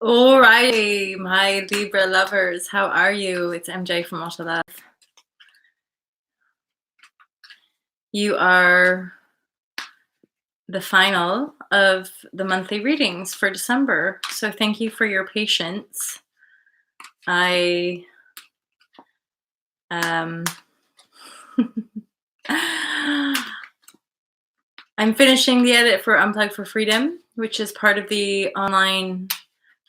All right, my Libra lovers, how are you? It's MJ from Auto Love. You are the final of the monthly readings for December, so thank you for your patience. I'm finishing the edit for Unplug for Freedom, which is part of the online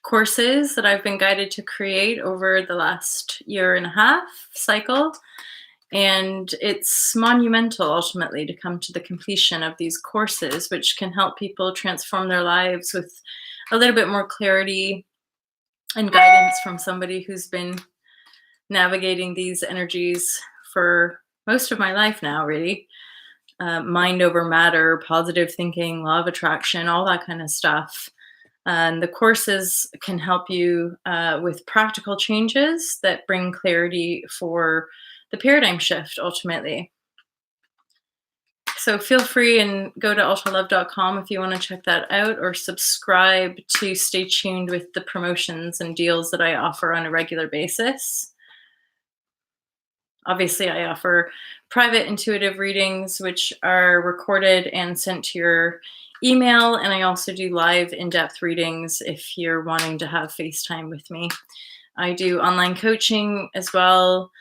courses that I've been guided to create over the last year and a half cycle. And it's monumental ultimately to come to the completion of these courses, which can help people transform their lives with a little bit more clarity and guidance from somebody who's been navigating these energies for most of my life now, really. Mind over matter, positive thinking, law of attraction, all that kind of stuff. And the courses can help you with practical changes that bring clarity for the paradigm shift ultimately. So feel free and go to ultralove.com if you want to check that out, or subscribe to stay tuned with the promotions and deals that I offer on a regular basis. Obviously, I offer private intuitive readings, which are recorded and sent to your email. And I also do live in-depth readings if you're wanting to have FaceTime with me. I do online coaching as well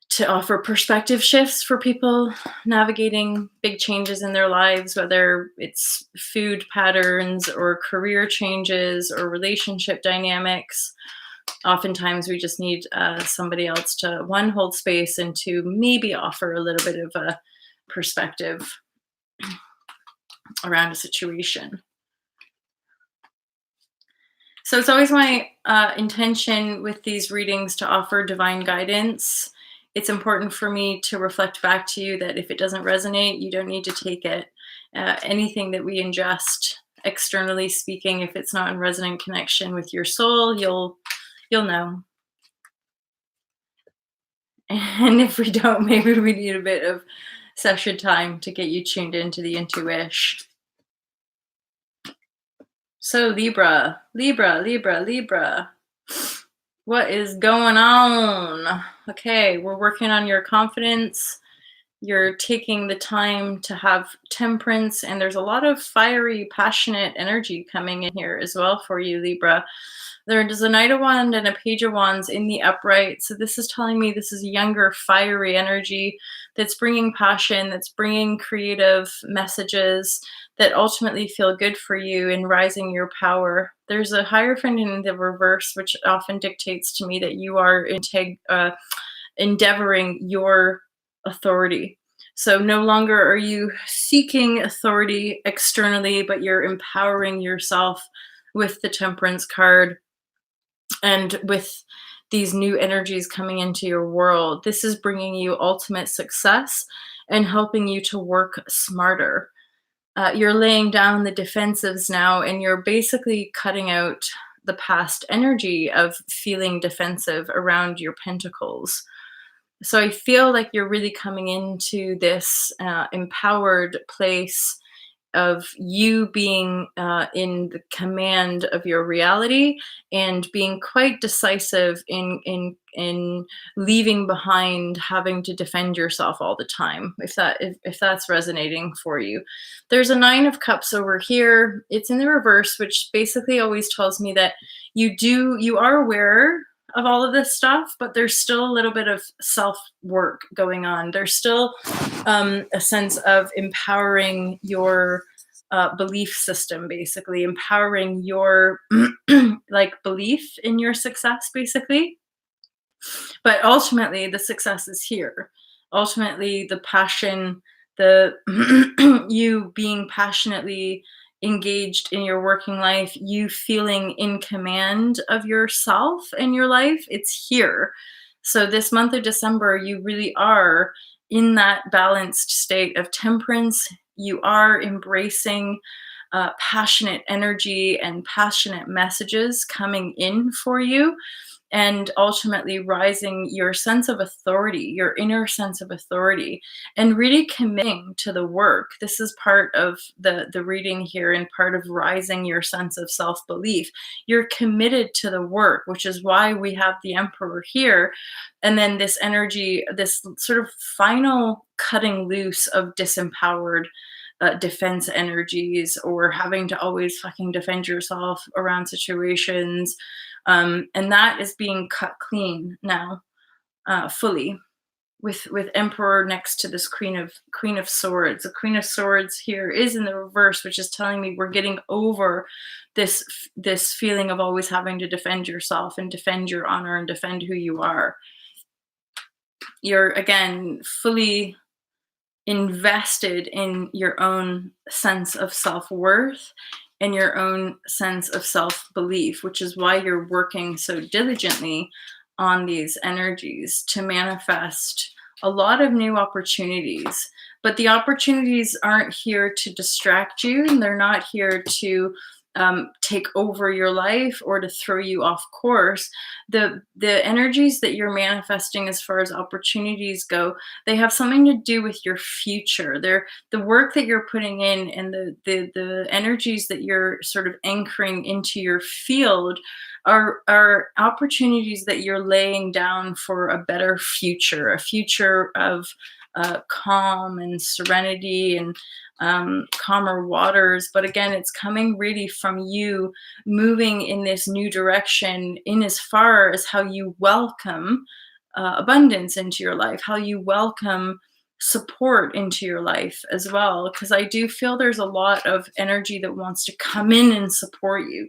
to offer perspective shifts for people navigating big changes in their lives, whether it's food patterns or career changes or relationship dynamics. Oftentimes we just need somebody else to, one, hold space, and two, maybe offer a little bit of a perspective around a situation. So it's always my intention with these readings to offer divine guidance. It's important for me to reflect back to you that if it doesn't resonate, you don't need to take it. Anything that we ingest, externally speaking, if it's not in resonant connection with your soul, you'll know. And if we don't, maybe we need a bit of session time to get you tuned into the intuition. So Libra. What is going on? Okay, we're working on your confidence. You're taking the time to have temperance, and there's a lot of fiery, passionate energy coming in here as well for you, Libra. There's a Knight of Wands and a Page of Wands in the upright. So this is telling me this is younger, fiery energy that's bringing passion, that's bringing creative messages that ultimately feel good for you in rising your power. There's a Hierophant in the reverse, which often dictates to me that you are endeavoring your authority. So no longer are you seeking authority externally, but you're empowering yourself with the Temperance card. And with these new energies coming into your world, this is bringing you ultimate success and helping you to work smarter. You're laying down the defensives now, and you're basically cutting out the past energy of feeling defensive around your pentacles. So I feel like you're really coming into this empowered place of you being in the command of your reality and being quite decisive in leaving behind having to defend yourself all the time, if that's resonating for you. There's a Nine of Cups over here. It's in the reverse, which basically always tells me that you are aware of all of this stuff, but there's still a little bit of self-work going on. There's still a sense of empowering your belief system, basically empowering your like belief in your success, basically. But ultimately, the success is here. Ultimately, the passion, the you being passionately engaged in your working life, you feeling in command of yourself and your life, it's here. So this month of December, you really are in that balanced state of temperance. You are embracing passionate energy and passionate messages coming in for you. and ultimately rising your sense of authority, your inner sense of authority, and really committing to the work. This is part of the reading here, and part of rising your sense of self-belief. You're committed to the work, which is why we have the Emperor here. And then this energy, this sort of final cutting loose of disempowered defense energies, or having to always fucking defend yourself around situations. And that is being cut clean now, fully, with Emperor next to this Queen of Swords. The Queen of Swords here is in the reverse, which is telling me we're getting over this feeling of always having to defend yourself and defend your honor and defend who you are. You're again fully invested in your own sense of self-worth and your own sense of self-belief, which is why you're working so diligently on these energies to manifest a lot of new opportunities. But the opportunities aren't here to distract you, and they're not here to take over your life or to throw you off course. The energies that you're manifesting as far as opportunities go, they have something to do with your future. They're the work that you're putting in, and the energies that you're sort of anchoring into your field are opportunities that you're laying down for a better future, a future of calm and serenity and calmer waters. But again, it's coming really from you moving in this new direction, in as far as how you welcome abundance into your life, how you welcome support into your life as well. Because I do feel there's a lot of energy that wants to come in and support you.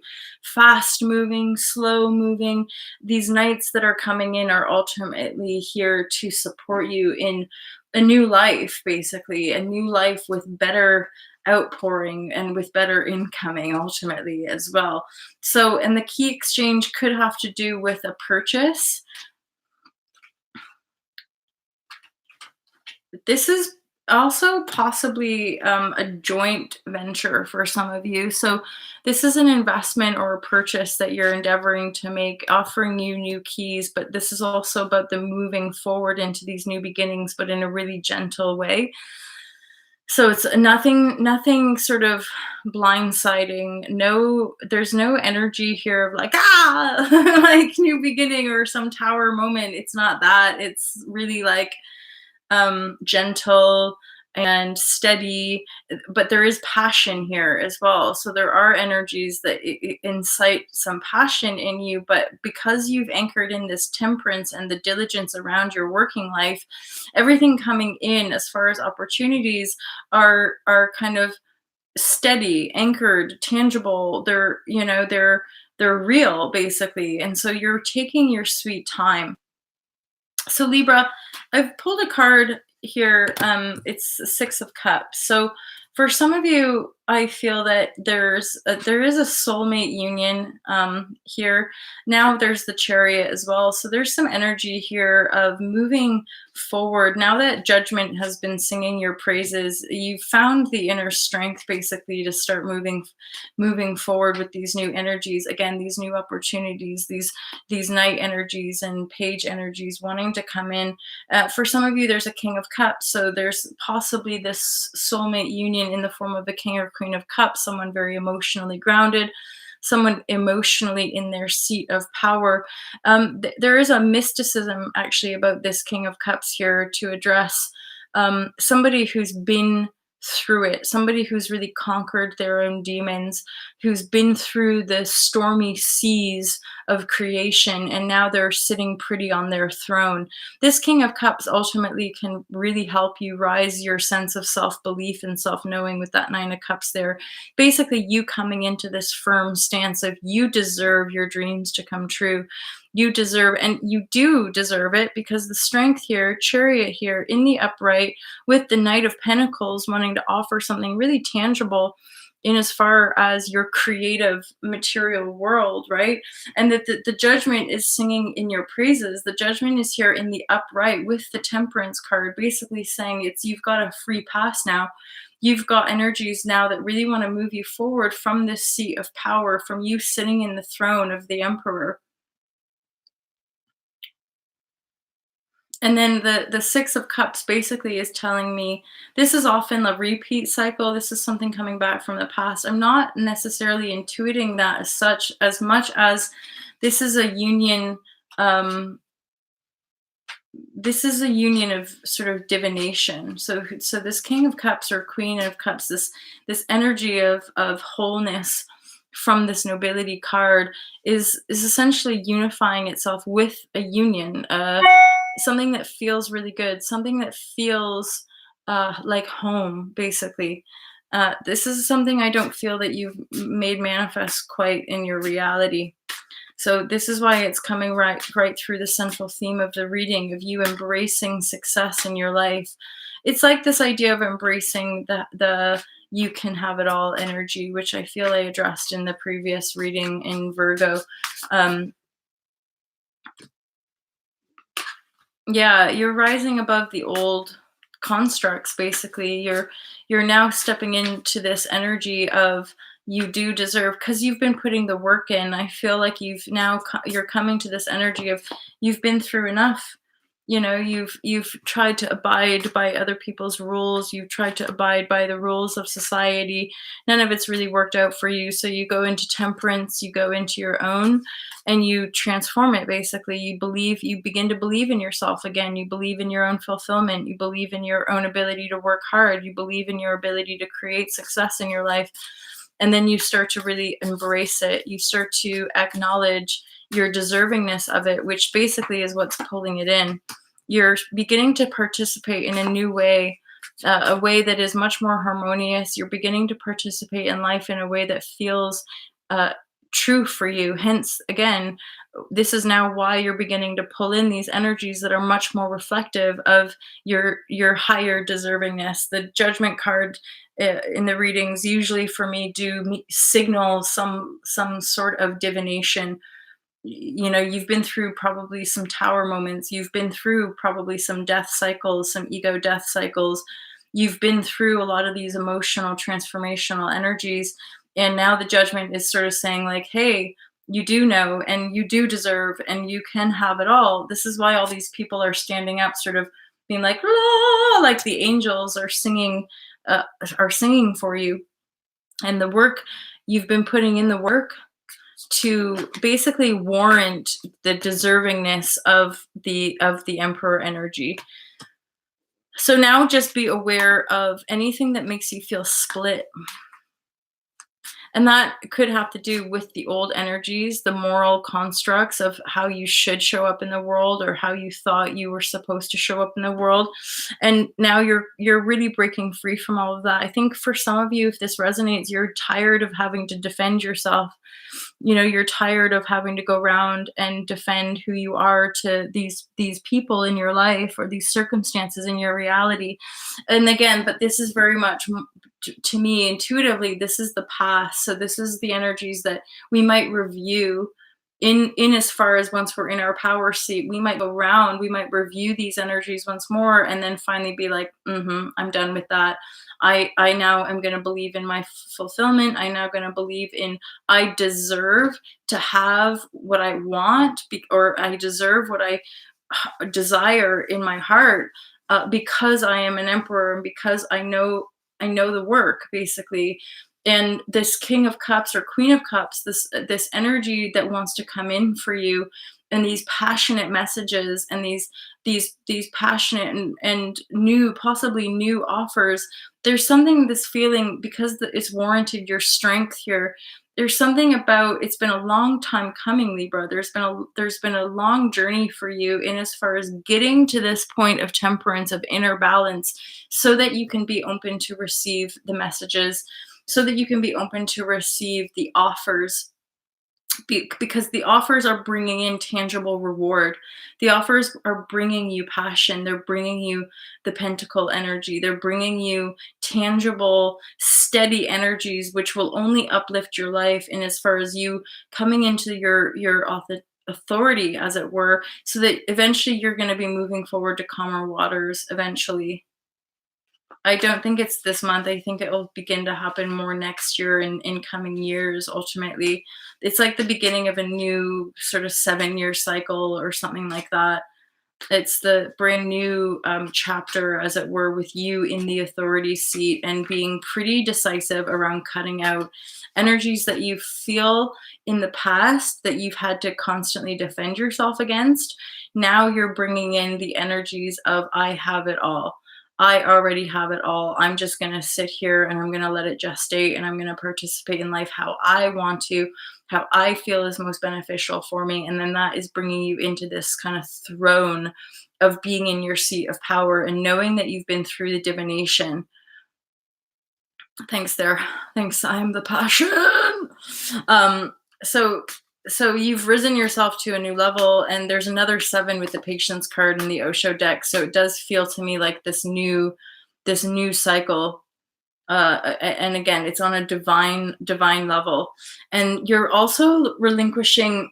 Fast moving, slow moving. These knights that are coming in are ultimately here to support you in a new life, basically, a new life with better outpouring and with better incoming ultimately as well. So, and the key exchange could have to do with a purchase. This is also possibly a joint venture for some of you. So this is an investment or a purchase that you're endeavoring to make, offering you new keys, but this is also about the moving forward into these new beginnings, but in a really gentle way. So it's nothing sort of blindsiding. No, there's no energy here of like, like new beginning or some tower moment. It's not that. It's really like gentle and steady, but there is passion here as well. So there are energies that incite some passion in you, but because you've anchored in this temperance and the diligence around your working life, everything coming in as far as opportunities are kind of steady, anchored, tangible. They're real, basically. And so you're taking your sweet time. So Libra, I've pulled a card here. It's the Six of Cups. So for some of you, I feel that there is a soulmate union here. Now there's the Chariot as well. So there's some energy here of moving forward. Now that Judgment has been singing your praises, you found the inner strength basically to start moving forward with these new energies. Again, these new opportunities, these Knight energies and Page energies wanting to come in. For some of you, there's a King of Cups. So there's possibly this soulmate union in the form of a King or Queen of Cups, someone very emotionally grounded, someone emotionally in their seat of power. There is a mysticism actually about this King of Cups here to address somebody who's been through it, somebody who's really conquered their own demons, who's been through the stormy seas of creation, and now they're sitting pretty on their throne. This King of Cups ultimately can really help you rise your sense of self-belief and self-knowing with that Nine of Cups there. Basically, you coming into this firm stance of you deserve your dreams to come true. You deserve, and you do deserve it, because the Strength here, Chariot here in the upright, with the Knight of Pentacles wanting to offer something really tangible in as far as your creative material world, right? And that the Judgment is singing in your praises. The Judgment is here in the upright with the Temperance card, basically saying you've got a free pass now. You've got energies now that really want to move you forward from this seat of power, from you sitting in the throne of the Emperor. And then the 6 of cups basically is telling me this is often a repeat cycle. This is something coming back from the past. I'm not necessarily intuiting that as such, as much as this is a union. Um, this is a union of sort of divination. So this King of Cups or Queen of Cups, this energy of wholeness from this nobility card is essentially unifying itself with a union, something that feels really good, something that feels like home, basically. This is something I don't feel that you've made manifest quite in your reality. So this is why it's coming right through the central theme of the reading of you embracing success in your life. It's like this idea of embracing the you can have it all energy, which I feel I addressed in the previous reading in Virgo. Um, yeah, you're rising above the old constructs, basically. You're now stepping into this energy of you do deserve, because you've been putting the work in. I feel like you're coming to this energy of you've been through enough. You've tried to abide by other people's rules. You've tried to abide by the rules of society. None of it's really worked out for you. So you go into temperance, you go into your own, and you transform it. Basically, you begin to believe in yourself again. You believe in your own fulfillment. You believe in your own ability to work hard. You believe in your ability to create success in your life. And then you start to really embrace it. You start to acknowledge your deservingness of it, which basically is what's pulling it in. You're beginning to participate in a new way, a way that is much more harmonious. You're beginning to participate in life in a way that feels uh, true for you. Hence, again, this is now why you're beginning to pull in these energies that are much more reflective of your higher deservingness. The Judgment card in the readings usually for me signal some sort of divination. You've been through probably some tower moments. You've been through probably some death cycles, some ego death cycles. You've been through a lot of these emotional transformational energies, and now the Judgment is sort of saying like, hey, you do know and you do deserve and you can have it all. This is why all these people are standing up, sort of being like, "Ah," like the angels uh, are singing for you. And the work, you've been putting in the work to basically warrant the deservingness of the emperor energy. So now just be aware of anything that makes you feel split. And that could have to do with the old energies, the moral constructs of how you should show up in the world or how you thought you were supposed to show up in the world. And now you're really breaking free from all of that. I think for some of you, if this resonates, you're tired of having to defend yourself. You're tired of having to go around and defend who you are to these people in your life or these circumstances in your reality. And again, but this is very much to me intuitively, this is the past. So this is the energies that we might review in as far as once we're in our power seat, we might go around, we might review these energies once more and then finally be like, I'm done with that. I now am going to believe in my fulfillment. I now going to believe in I deserve to have what I want, or I deserve what I desire in my heart, because I am an emperor and because I know the work, basically. And this King of Cups or Queen of Cups, this energy that wants to come in for you, and these passionate messages and these passionate and new, possibly new offers. There's something, this feeling, because it's warranted your strength here. There's something about, it's been a long time coming, Libra. There's been a long journey for you in as far as getting to this point of temperance, of inner balance, so that you can be open to receive the messages, so that you can be open to receive the offers, because the offers are bringing in tangible reward. The offers are bringing you passion. They're bringing you the pentacle energy. They're bringing you tangible, steady energies, which will only uplift your life in as far as you coming into your authority, as it were, so that eventually you're going to be moving forward to calmer waters eventually. I don't think it's this month. I think it will begin to happen more next year and in coming years, ultimately. It's like the beginning of a new sort of 7-year cycle or something like that. It's the brand new chapter, as it were, with you in the authority seat and being pretty decisive around cutting out energies that you feel in the past that you've had to constantly defend yourself against. Now you're bringing in the energies of, I have it all. I already have it all. I'm just going to sit here and I'm going to let it gestate and I'm going to participate in life how I want to, how I feel is most beneficial for me. And then that is bringing you into this kind of throne of being in your seat of power and knowing that you've been through the divination. Thanks there. Thanks. I am the passion. Um, so so you've risen yourself to a new level, and there's another 7 with the patience card in the Osho deck. So it does feel to me like this new cycle, and again, it's on a divine level, and you're also relinquishing.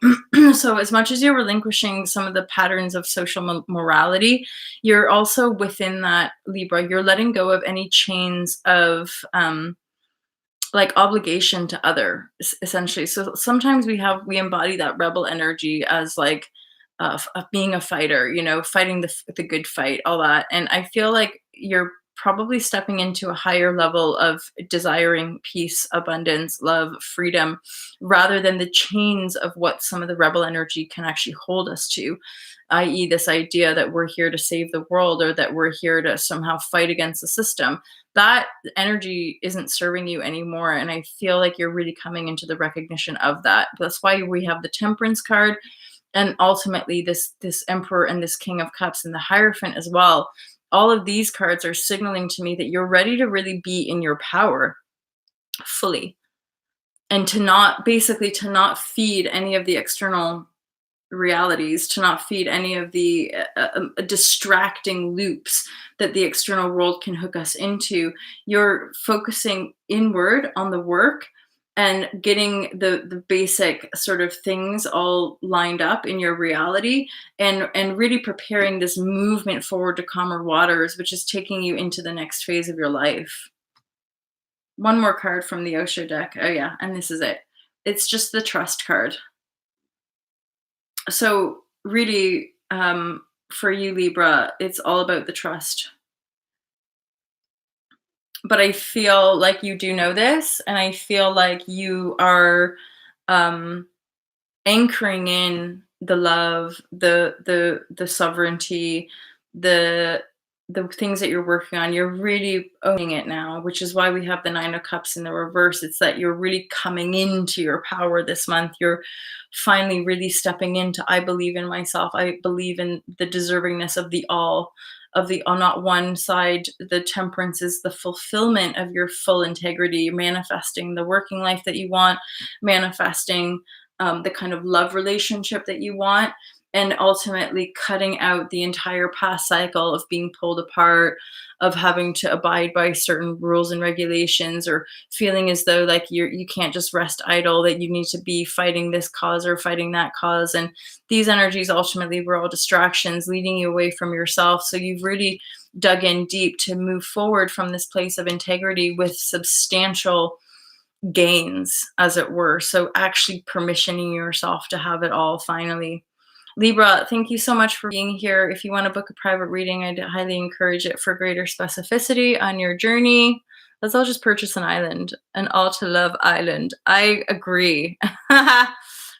So as much as you're relinquishing some of the patterns of social morality, you're also within that, Libra, you're letting go of any chains of like obligation to other, essentially. So sometimes we embody that rebel energy as like of being a fighter, fighting the good fight, all that. And I feel like you're probably stepping into a higher level of desiring peace, abundance, love, freedom, rather than the chains of what some of the rebel energy can actually hold us to, i.e., this idea that we're here to save the world or that we're here to somehow fight against the system. That energy isn't serving you anymore. And I feel like you're really coming into the recognition of that. That's why we have the Temperance card, and ultimately this Emperor and this King of Cups and the Hierophant as well. All of these cards are signaling to me that you're ready to really be in your power fully, and to not feed any of the external realities, to not feed any of the distracting loops that the external world can hook us into. You're focusing inward on the work and getting the basic sort of things all lined up in your reality, and really preparing this movement forward to calmer waters, which is taking you into the next phase of your life. One more card from the Osho deck. Oh yeah, and this is it. It's just the Trust card. So really, for you, Libra, it's all about the trust. But I feel like you do know this, and I feel like you are um, anchoring in the love, the sovereignty, the the things that you're working on. You're really owning it now, which is why we have the 9 of Cups in the reverse. It's that you're really coming into your power this month. You're finally really stepping into, I believe in myself. I believe in the deservingness of the all, of the not one side. The Temperance is the fulfillment of your full integrity, manifesting the working life that you want, manifesting the kind of love relationship that you want, and ultimately cutting out the entire past cycle of being pulled apart, of having to abide by certain rules and regulations, or feeling as though like you can't just rest idle, that you need to be fighting this cause or fighting that cause. And these energies ultimately were all distractions leading you away from yourself. So you've really dug in deep to move forward from this place of integrity with substantial gains, as it were. So actually permissioning yourself to have it all finally. Libra, thank you so much for being here. If you want to book a private reading, I'd highly encourage it for greater specificity on your journey. Let's all just purchase an island, an all to love island. I agree,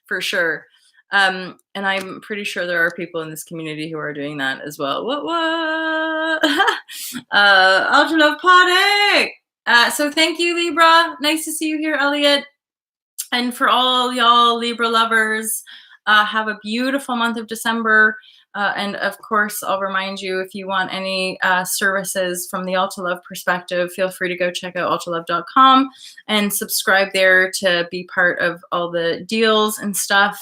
for sure. And I'm pretty sure there are people in this community who are doing that as well. What? All to love party. So thank you, Libra. Nice to see you here, Elliot. And for all y'all Libra lovers, have a beautiful month of December. And of course, I'll remind you, if you want any services from the Alta Love perspective, feel free to go check out altalove.com and subscribe there to be part of all the deals and stuff,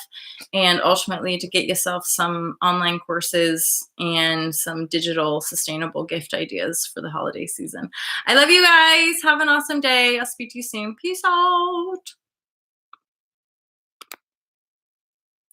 and ultimately to get yourself some online courses and some digital sustainable gift ideas for the holiday season. I love you guys. Have an awesome day. I'll speak to you soon. Peace out.